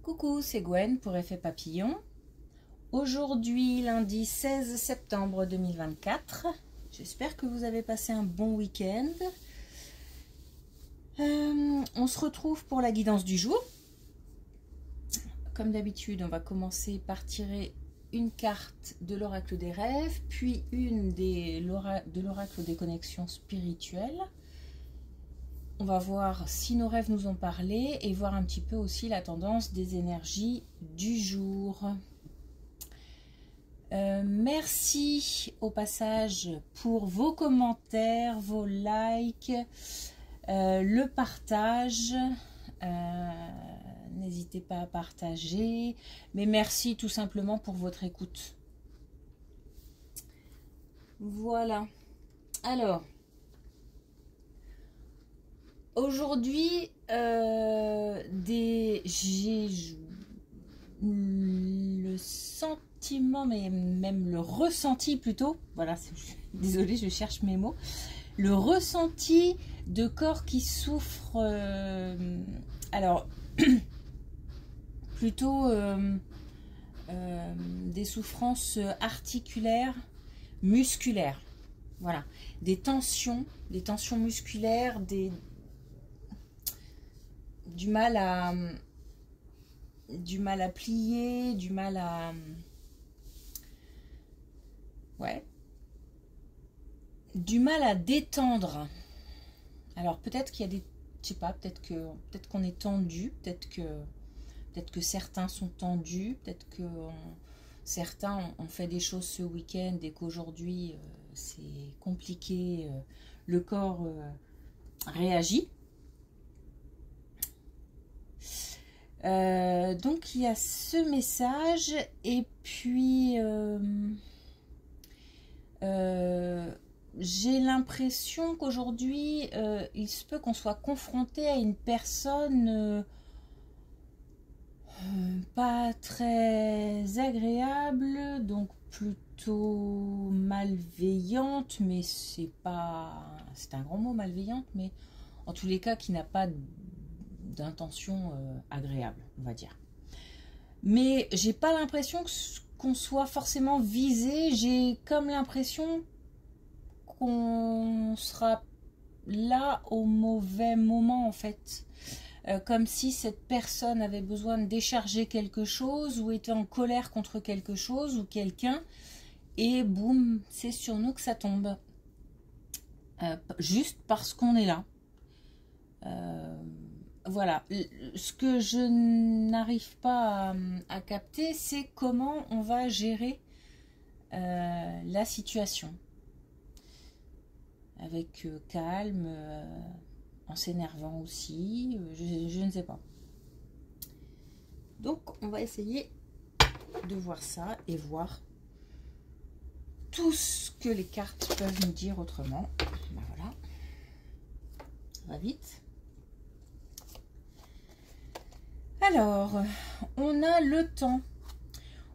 Coucou, c'est Gwen pour Effet Papillon. Aujourd'hui, lundi 16 septembre 2024. J'espère que vous avez passé un bon week-end. On se retrouve pour la guidance du jour. Comme d'habitude, on va commencer par tirer une carte de l'oracle des rêves, puis une de l'oracle des connexions spirituelles. On va voir si nos rêves nous ont parlé et voir un petit peu aussi la tendance des énergies du jour. Merci au passage pour vos commentaires, vos likes, le partage. N'hésitez pas à partager. Mais merci tout simplement pour votre écoute. Voilà. Alors. Aujourd'hui, j'ai le sentiment, mais même le ressenti plutôt, voilà, désolée, je cherche mes mots, le ressenti de corps qui souffre, alors, plutôt des souffrances articulaires, musculaires, voilà, des tensions musculaires, du mal à plier, du mal à détendre. Alors peut-être qu'il y a des, je sais pas, peut-être qu'on est tendu, peut-être que certains sont tendus, peut-être que certains ont fait des choses ce week-end et qu'aujourd'hui c'est compliqué, le corps réagit. Donc il y a ce message et puis j'ai l'impression qu'aujourd'hui il se peut qu'on soit confronté à une personne pas très agréable, donc plutôt malveillante, mais c'est un grand mot, malveillante, mais en tous les cas qui n'a pas d'intention agréable, on va dire. Mais j'ai pas l'impression qu'on soit forcément visé, j'ai comme l'impression qu'on sera là au mauvais moment en fait. Comme si cette personne avait besoin de décharger quelque chose ou était en colère contre quelque chose ou quelqu'un et boum, c'est sur nous que ça tombe. Juste parce qu'on est là. Voilà, ce que je n'arrive pas à capter, c'est comment on va gérer la situation. Avec calme, en s'énervant aussi, je ne sais pas. Donc, on va essayer de voir ça et voir tout ce que les cartes peuvent nous dire autrement. Ben voilà, ça va vite. Alors, on a le temps.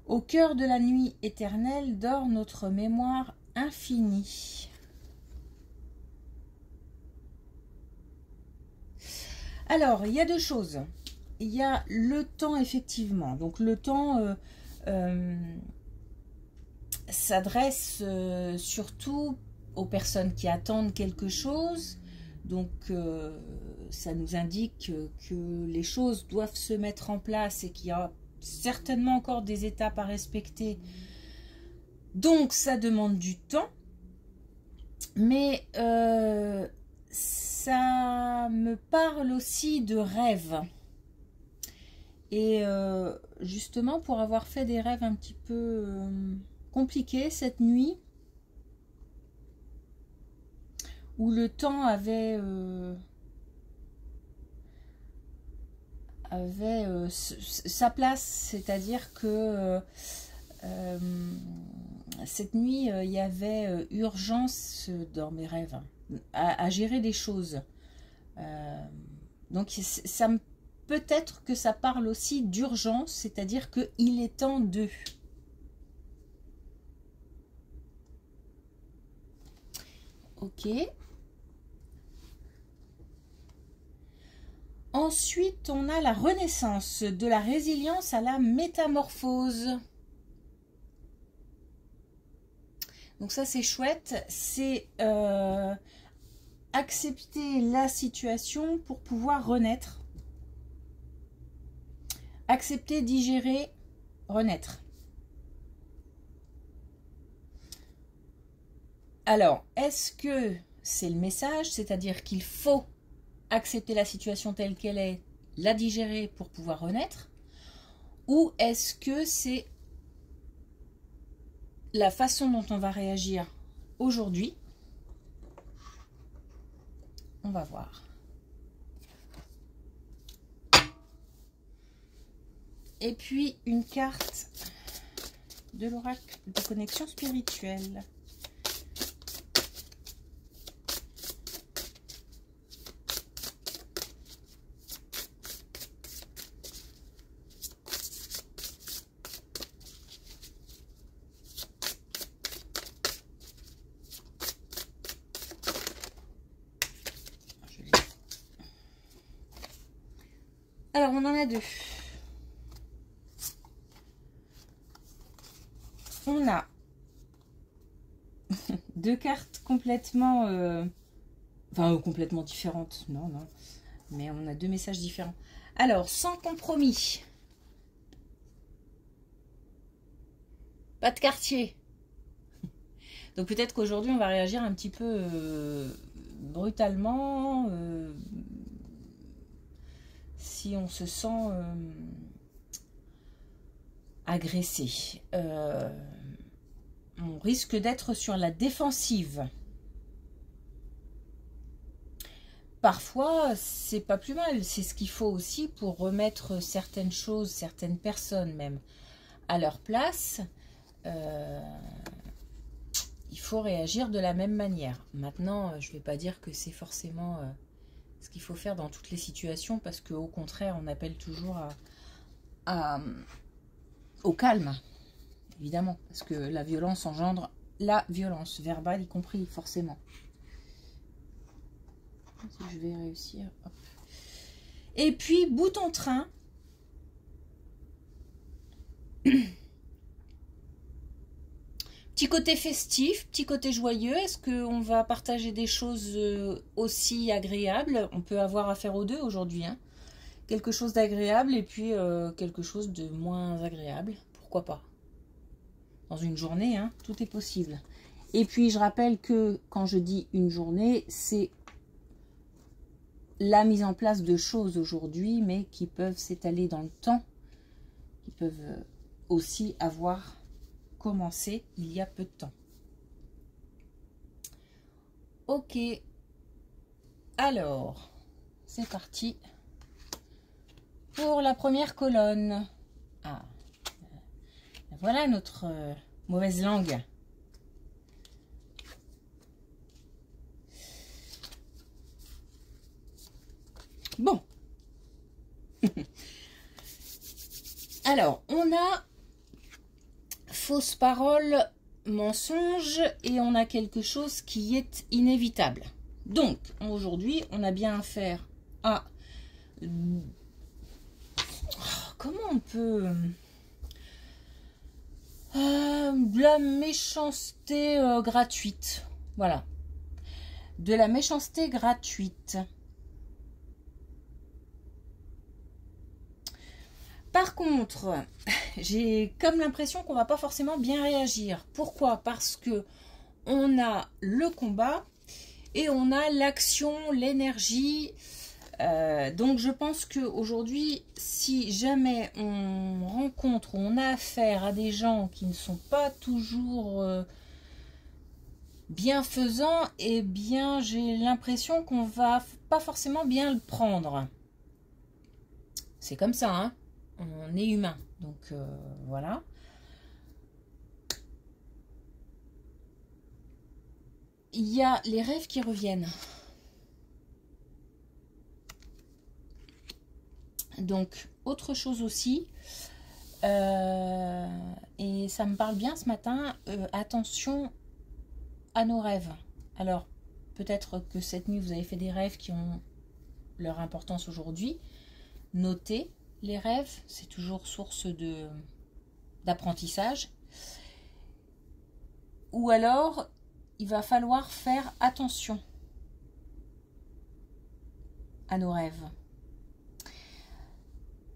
Au cœur de la nuit éternelle dort notre mémoire infinie. Alors, il y a deux choses. Il y a le temps, effectivement. Donc, le temps s'adresse surtout aux personnes qui attendent quelque chose. Donc, ça nous indique que les choses doivent se mettre en place et qu'il y a certainement encore des étapes à respecter. Donc, ça demande du temps. Mais ça me parle aussi de rêves. Et justement, pour avoir fait des rêves un petit peu compliqués cette nuit, où le temps avait sa place, c'est-à-dire que cette nuit, il y avait urgence dans mes rêves à gérer des choses. Donc ça peut-être que ça parle aussi d'urgence, c'est-à-dire qu'il est temps de... Ok. Ensuite, on a la renaissance, de la résilience à la métamorphose. Donc ça, c'est chouette. C'est accepter la situation pour pouvoir renaître. Accepter, digérer, renaître. Alors, est-ce que c'est le message, c'est-à-dire qu'il faut accepter la situation telle qu'elle est, la digérer pour pouvoir renaître, ou est-ce que c'est la façon dont on va réagir aujourd'hui? On va voir. Et puis une carte de l'oracle de connexion spirituelle. Alors, on en a deux. On a deux cartes complètement... Enfin, complètement différentes. Non, non. Mais on a deux messages différents. Alors, sans compromis. Pas de quartier. Donc, peut-être qu'aujourd'hui, on va réagir un petit peu brutalement. Si on se sent agressé. On risque d'être sur la défensive. Parfois, c'est pas plus mal. C'est ce qu'il faut aussi pour remettre certaines choses, certaines personnes même, à leur place. Il faut réagir de la même manière. Maintenant, je ne vais pas dire que c'est forcément ce qu'il faut faire dans toutes les situations, parce qu'au contraire, on appelle toujours au calme, évidemment, parce que la violence engendre la violence, verbale y compris, forcément. Si je vais réussir. Hop. Et puis, bouton train. Petit côté festif, petit côté joyeux. Est-ce qu'on va partager des choses aussi agréables? On peut avoir affaire aux deux aujourd'hui. Hein. Quelque chose d'agréable et puis quelque chose de moins agréable. Pourquoi pas? Dans une journée, hein, tout est possible. Et puis, je rappelle que quand je dis une journée, c'est la mise en place de choses aujourd'hui, mais qui peuvent s'étaler dans le temps, qui peuvent aussi avoir commencé il y a peu de temps. Ok, alors, c'est parti pour la première colonne. Ah, voilà notre mauvaise langue. Bon. Alors, on a fausse parole, mensonge, et on a quelque chose qui est inévitable. Donc, aujourd'hui, on a bien affaire à... Comment on peut... de la méchanceté gratuite. Voilà. De la méchanceté gratuite. Par contre, j'ai comme l'impression qu'on va pas forcément bien réagir. Pourquoi? Parce que on a le combat et on a l'action, l'énergie. Donc je pense qu'aujourd'hui, si jamais on rencontre ou on a affaire à des gens qui ne sont pas toujours bienfaisants, eh bien j'ai l'impression qu'on va pas forcément bien le prendre. C'est comme ça, hein. On est humain, donc voilà. Il y a les rêves qui reviennent. Donc, autre chose aussi, et ça me parle bien ce matin, attention à nos rêves. Alors, peut-être que cette nuit, vous avez fait des rêves qui ont leur importance aujourd'hui. Noter les rêves, c'est toujours source d'apprentissage. Ou alors, il va falloir faire attention à nos rêves.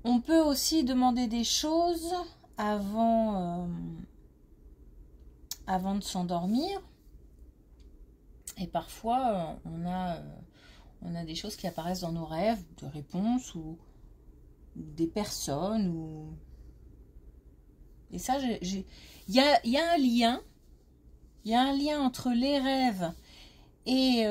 On peut aussi demander des choses avant de s'endormir. Et parfois, on a des choses qui apparaissent dans nos rêves, de réponses ou des personnes. Et ça, il y a un lien. Il y a un lien entre les rêves et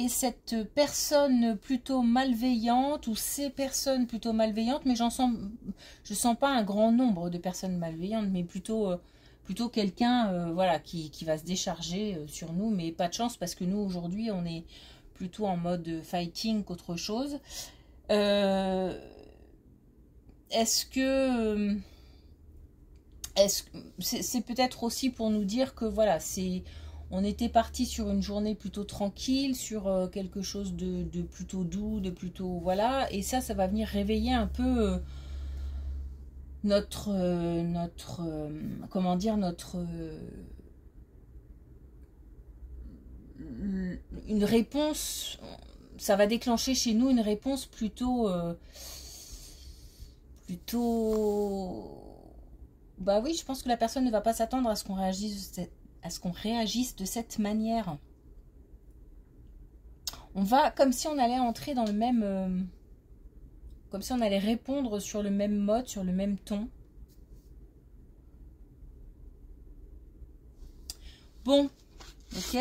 cette personne plutôt malveillante ou ces personnes plutôt malveillantes, mais je sens pas un grand nombre de personnes malveillantes, mais plutôt quelqu'un voilà, qui va se décharger sur nous, mais pas de chance parce que nous aujourd'hui on est plutôt en mode fighting qu'autre chose. Est-ce que c'est peut-être aussi pour nous dire que voilà, on était parti sur une journée plutôt tranquille, sur quelque chose de plutôt doux, de plutôt voilà, et ça va venir réveiller un peu comment dire, une réponse. Ça va déclencher chez nous une réponse plutôt bah oui, je pense que la personne ne va pas s'attendre à ce qu'on réagisse de cette manière. On va comme si on allait entrer dans le même comme si on allait répondre sur le même mode, sur le même ton. Bon, ok.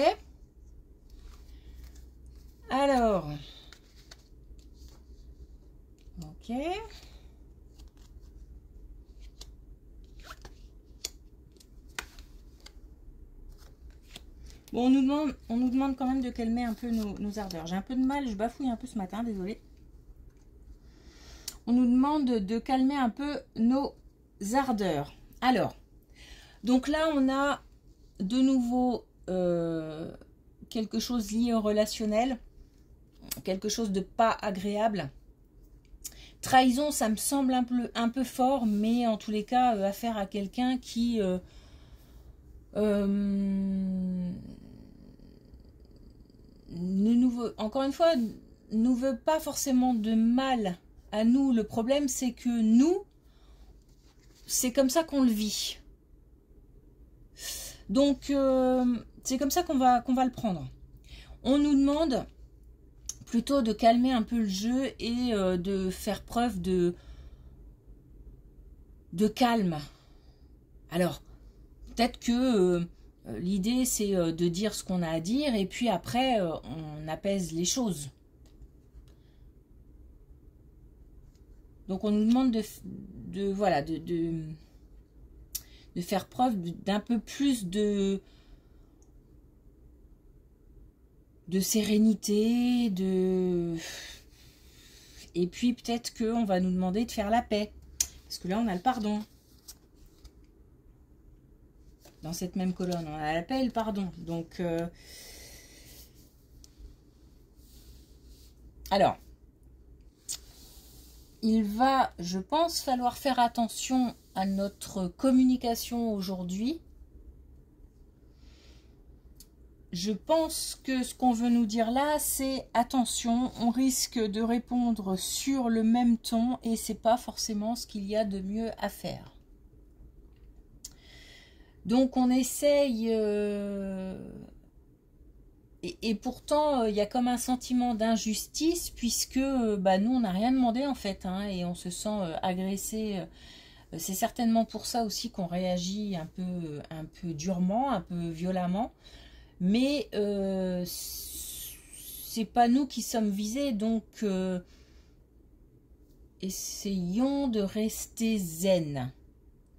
Alors, ok. Bon, on nous demande quand même de calmer un peu nos ardeurs. J'ai un peu de mal, je bafouille un peu ce matin, désolé. On nous demande de calmer un peu nos ardeurs. Alors, donc là, on a de nouveau quelque chose lié au relationnel, quelque chose de pas agréable. Trahison, ça me semble un peu fort, mais en tous les cas, affaire à quelqu'un qui encore une fois, nous veut pas forcément de mal à nous. Le problème, c'est que nous, c'est comme ça qu'on le vit. Donc, c'est comme ça qu'on va le prendre. On nous demande plutôt de calmer un peu le jeu et de faire preuve de calme. Alors, peut-être que l'idée, c'est de dire ce qu'on a à dire et puis après, on apaise les choses. Donc, on nous demande de faire preuve d'un peu plus de sérénité, et puis peut-être qu'on va nous demander de faire la paix. Parce que là, on a le pardon. Dans cette même colonne, on a la paix et le pardon. Donc, alors, il va, je pense, falloir faire attention à notre communication aujourd'hui. Je pense que ce qu'on veut nous dire là, c'est attention, on risque de répondre sur le même ton et c'est pas forcément ce qu'il y a de mieux à faire. Donc on essaye, et pourtant il y a comme un sentiment d'injustice puisque nous on n'a rien demandé en fait, hein, et on se sent agressé. C'est certainement pour ça aussi qu'on réagit un peu durement, un peu violemment. Mais c'est pas nous qui sommes visés, donc essayons de rester zen.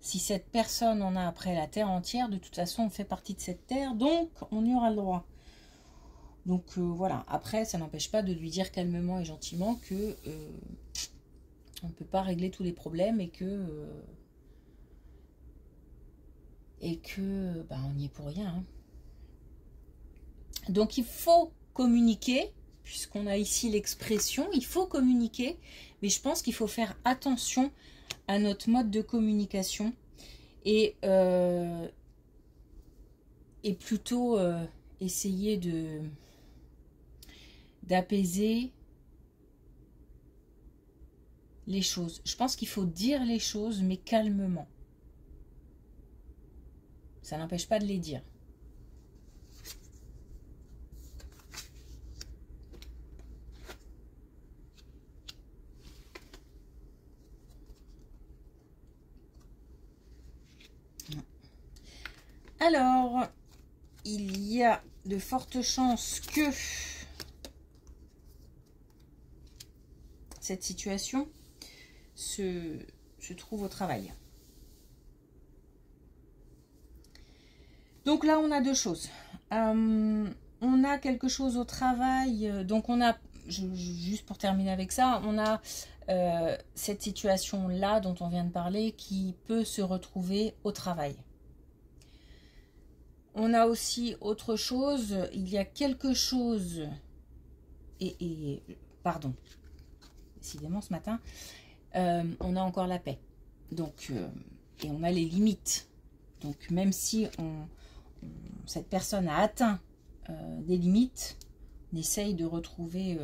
Si cette personne en a après la terre entière, de toute façon on fait partie de cette terre, donc on y aura le droit. Donc voilà, après ça n'empêche pas de lui dire calmement et gentiment que on ne peut pas régler tous les problèmes et que on n'y est pour rien, hein. Donc il faut communiquer, puisqu'on a ici l'expression, il faut communiquer, mais je pense qu'il faut faire attention à notre mode de communication et plutôt essayer d'apaiser les choses. Je pense qu'il faut dire les choses, mais calmement. Ça n'empêche pas de les dire. Alors, il y a de fortes chances que cette situation se trouve au travail. Donc là, on a deux choses. On a quelque chose au travail. Donc on a, juste pour terminer avec ça, on a cette situation-là dont on vient de parler qui peut se retrouver au travail. On a aussi autre chose. Il y a quelque chose... pardon. Décidément, ce matin, on a encore la paix. Donc, et on a les limites. Donc, même si cette personne a atteint des limites, on essaye de retrouver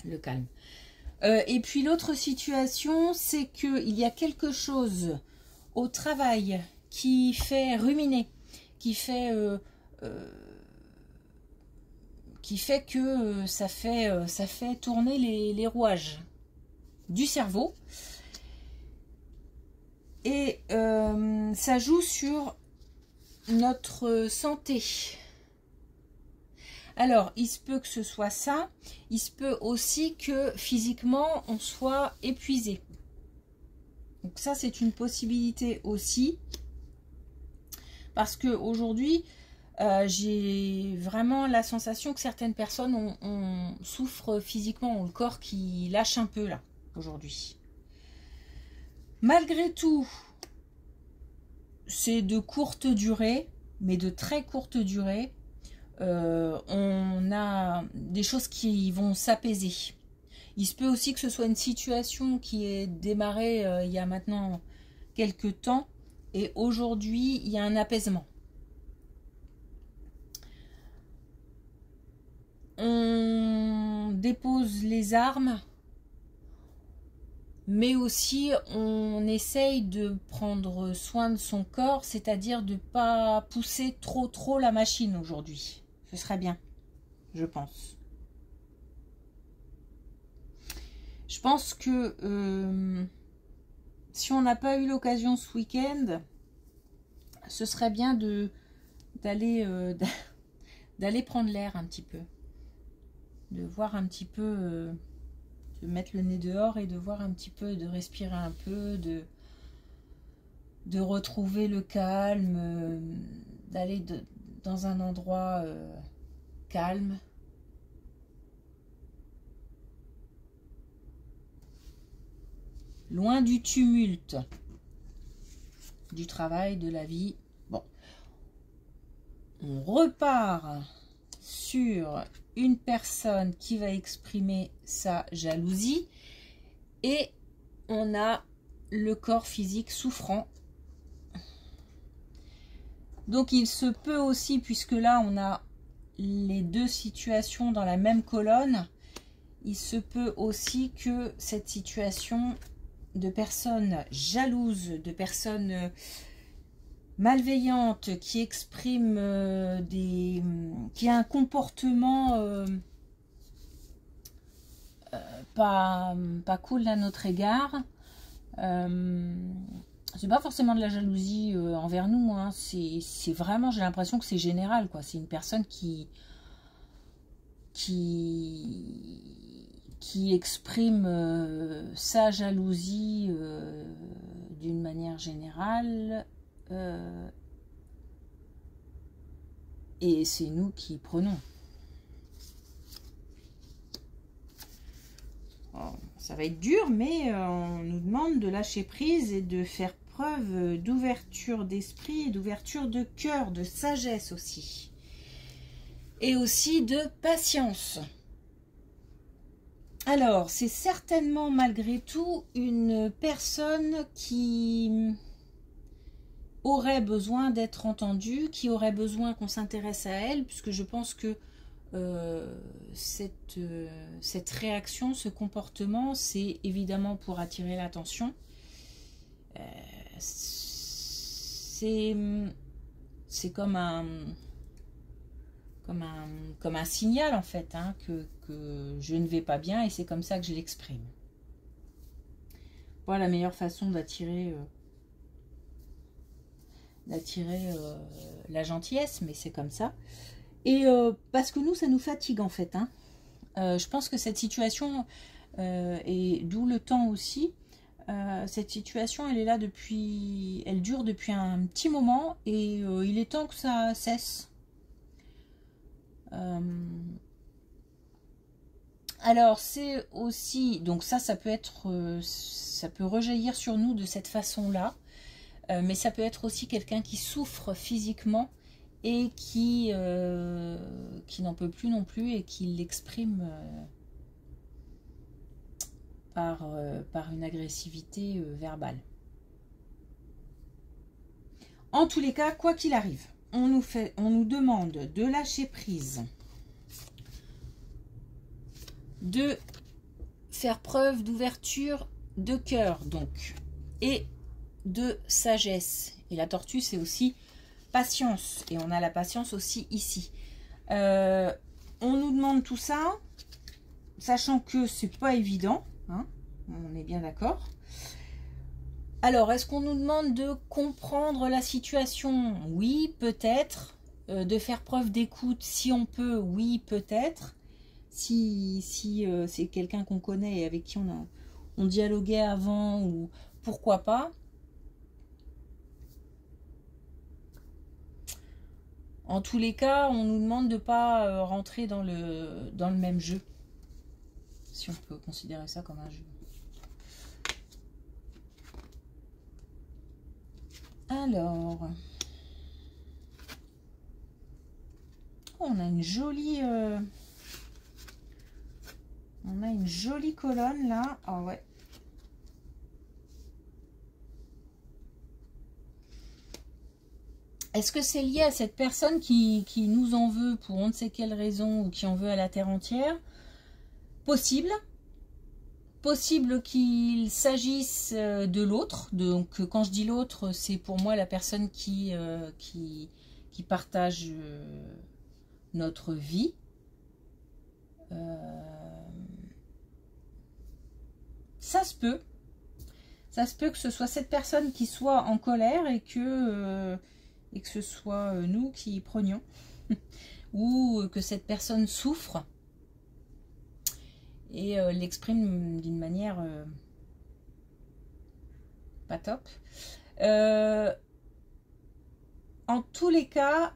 le calme. Et puis, l'autre situation, c'est qu'il y a quelque chose au travail qui fait ruminer, qui fait que ça fait tourner les rouages du cerveau. Et ça joue sur notre santé. Alors, il se peut que ce soit ça. Il se peut aussi que physiquement, on soit épuisé. Donc ça, c'est une possibilité aussi. Parce qu'aujourd'hui, j'ai vraiment la sensation que certaines personnes souffrent physiquement, ont le corps qui lâche un peu là, aujourd'hui. Malgré tout, c'est de courte durée, mais de très courte durée. On a des choses qui vont s'apaiser. Il se peut aussi que ce soit une situation qui est démarrée il y a maintenant quelques temps. Et aujourd'hui, il y a un apaisement. On dépose les armes, mais aussi on essaye de prendre soin de son corps, c'est-à-dire de ne pas pousser trop la machine aujourd'hui. Ce serait bien, je pense. Je pense que si on n'a pas eu l'occasion ce week-end, ce serait bien d'aller prendre l'air un petit peu. De voir un petit peu, de mettre le nez dehors et de voir un petit peu, de respirer un peu, de retrouver le calme, d'aller dans un endroit calme. Loin du tumulte du travail, de la vie. Bon, on repart sur une personne qui va exprimer sa jalousie et on a le corps physique souffrant. Donc il se peut aussi, puisque là on a les deux situations dans la même colonne, il se peut aussi que cette situation de personnes jalouses, de personnes malveillantes, qui expriment qui a un comportement pas cool à notre égard. C'est pas forcément de la jalousie envers nous, hein. C'est vraiment, j'ai l'impression que c'est général, quoi. C'est une personne qui exprime sa jalousie d'une manière générale, et c'est nous qui prenons. Oh, ça va être dur, mais on nous demande de lâcher prise et de faire preuve d'ouverture d'esprit, d'ouverture de cœur, de sagesse aussi. et aussi de patience. Alors, c'est certainement malgré tout une personne qui aurait besoin d'être entendue, qui aurait besoin qu'on s'intéresse à elle, puisque je pense que cette réaction, ce comportement, c'est évidemment pour attirer l'attention. C'est comme un signal en fait, hein, que je ne vais pas bien, et c'est comme ça que je l'exprime. Voilà la meilleure façon d'attirer la gentillesse, mais c'est comme ça. Et parce que nous, ça nous fatigue en fait, hein. Je pense que cette situation, et d'où le temps aussi, cette situation, elle est là depuis, elle dure depuis un petit moment, et il est temps que ça cesse. Alors c'est aussi, donc ça peut être, ça peut rejaillir sur nous de cette façon-là, mais ça peut être aussi quelqu'un qui souffre physiquement et qui n'en peut plus non plus, et qui l'exprime par une agressivité verbale. En tous les cas, quoi qu'il arrive, on nous demande de lâcher prise, de faire preuve d'ouverture de cœur, donc, et de sagesse. Et la tortue, c'est aussi patience, et on a la patience aussi ici. On nous demande tout ça, sachant que c'est pas évident, hein, on est bien d'accord. Alors, est-ce qu'on nous demande de comprendre la situation? Oui, peut-être. De faire preuve d'écoute, si on peut, oui, peut-être. Si c'est quelqu'un qu'on connaît et avec qui on dialoguait avant, ou pourquoi pas. En tous les cas, on nous demande de ne pas rentrer dans le même jeu. Si on peut considérer ça comme un jeu. Alors, on a une jolie colonne là. Ah ouais. Est-ce que c'est lié à cette personne qui nous en veut pour on ne sait quelle raison, ou qui en veut à la terre entière? Possible. Possible qu'il s'agisse de l'autre. Donc quand je dis l'autre, c'est pour moi la personne qui partage notre vie. Ça se peut. Ça se peut que ce soit cette personne qui soit en colère, et que ce soit nous qui prenions. Ou que cette personne souffre et l'exprime d'une manière pas top. En tous les cas,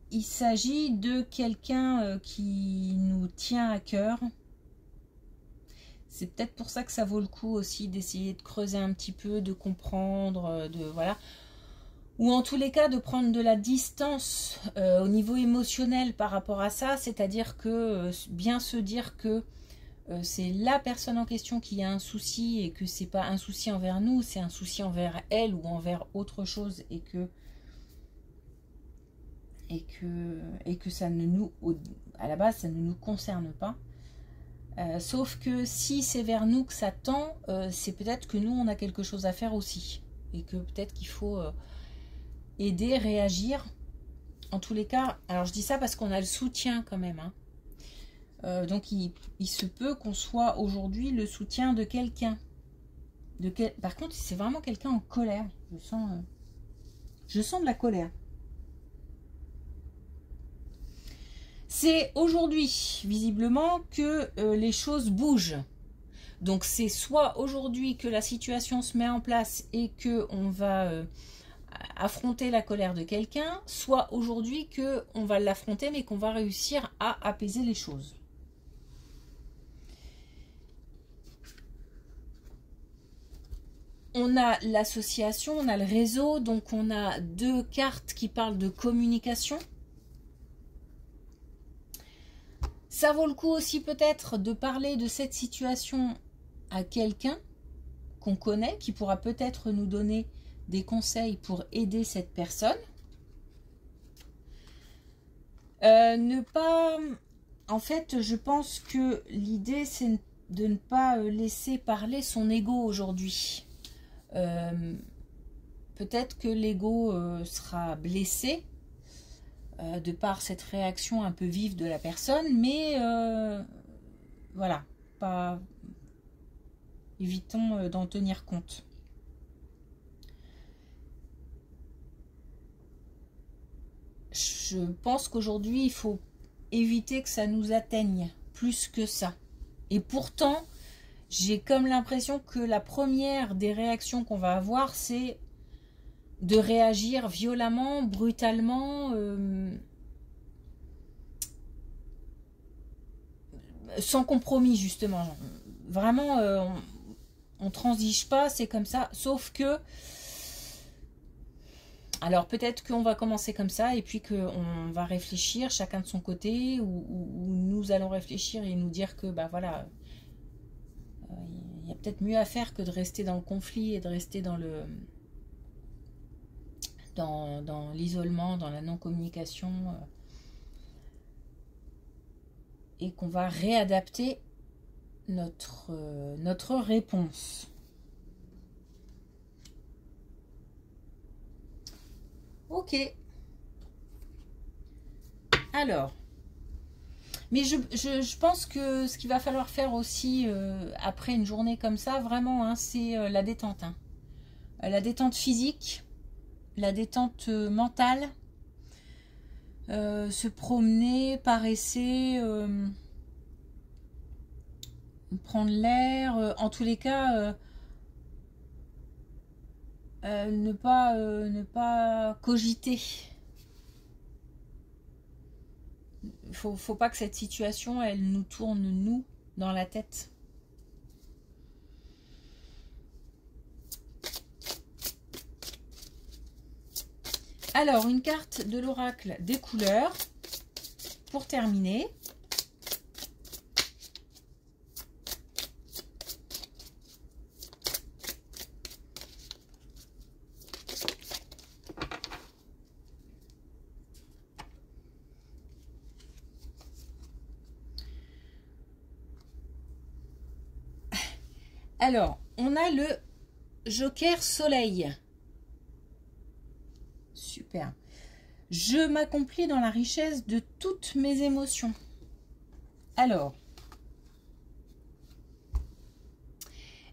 il s'agit de quelqu'un qui nous tient à cœur. C'est peut-être pour ça que ça vaut le coup aussi d'essayer de creuser un petit peu, de comprendre, voilà. Ou en tous les cas de prendre de la distance au niveau émotionnel par rapport à ça, c'est-à-dire que bien se dire que c'est la personne en question qui a un souci, et que c'est pas un souci envers nous, c'est un souci envers elle ou envers autre chose, et que ça ne nous, à la base, ça ne nous concerne pas. Sauf que si c'est vers nous que ça tend, c'est peut-être que nous on a quelque chose à faire aussi, et que peut-être qu'il faut aider, réagir. En tous les cas, alors je dis ça parce qu'on a le soutien quand même, hein. Donc il se peut qu'on soit aujourd'hui le soutien de quelqu'un. Par contre, c'est vraiment quelqu'un en colère. Je sens de la colère. C'est aujourd'hui, visiblement, que les choses bougent. Donc c'est soit aujourd'hui que la situation se met en place et qu'on va affronter la colère de quelqu'un, soit aujourd'hui qu'on va l'affronter mais qu'on va réussir à apaiser les choses. On a l'association, on a le réseau, donc on a deux cartes qui parlent de communication. Ça vaut le coup aussi peut-être de parler de cette situation à quelqu'un qu'on connaît, qui pourra peut-être nous donner des conseils pour aider cette personne. Ne pas... En fait, je pense que l'idée, c'est de ne pas laisser parler son ego aujourd'hui. Peut-être que l'ego sera blessé de par cette réaction un peu vive de la personne, mais voilà, pas... évitons d'en tenir compte. Je pense qu'aujourd'hui, il faut éviter que ça nous atteigne plus que ça. Et pourtant, j'ai comme l'impression que la première des réactions qu'on va avoir, c'est de réagir violemment, brutalement, sans compromis, justement. Vraiment, on transige pas, c'est comme ça. Sauf que... Alors peut-être qu'on va commencer comme ça et puis qu'on va réfléchir chacun de son côté ou nous allons réfléchir et nous dire que bah voilà, il y a peut-être mieux à faire que de rester dans le conflit et de rester dans le dans l'isolement, dans la non-communication et qu'on va réadapter notre réponse. Ok. Alors, mais je pense que ce qu'il va falloir faire aussi après une journée comme ça, vraiment, hein, c'est la détente. Hein. La détente physique, la détente mentale, se promener, paresser, prendre l'air, en tous les cas... ne pas cogiter. Faut pas que cette situation, elle nous tourne, nous, dans la tête. Alors, une carte de l'oracle des couleurs, pour terminer. Alors, on a le Joker Soleil. Super. Je m'accomplis dans la richesse de toutes mes émotions. Alors,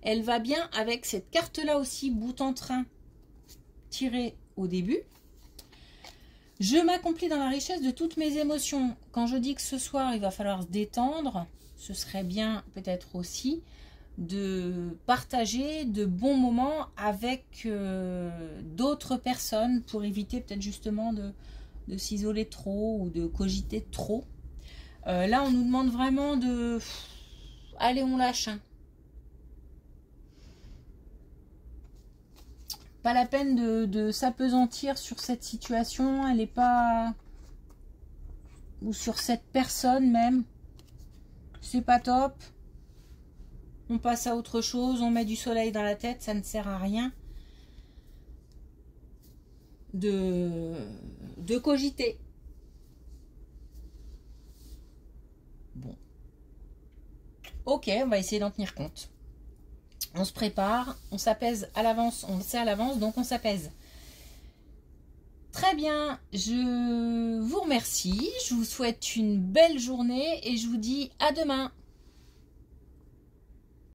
elle va bien avec cette carte-là aussi, bout en train, tirée au début. Je m'accomplis dans la richesse de toutes mes émotions. Quand je dis que ce soir, il va falloir se détendre, ce serait bien peut-être aussi de partager de bons moments avec d'autres personnes pour éviter peut-être justement de s'isoler trop ou de cogiter trop. Là, on nous demande vraiment de... Allez, on lâche. Hein. Pas la peine de s'apesantir sur cette situation. Elle n'est pas... Ou sur cette personne même. C'est pas top. On passe à autre chose, on met du soleil dans la tête, ça ne sert à rien de cogiter. Bon. Ok, on va essayer d'en tenir compte. On se prépare, on s'apaise à l'avance, on le sait à l'avance, donc on s'apaise. Très bien, je vous remercie, je vous souhaite une belle journée et je vous dis à demain.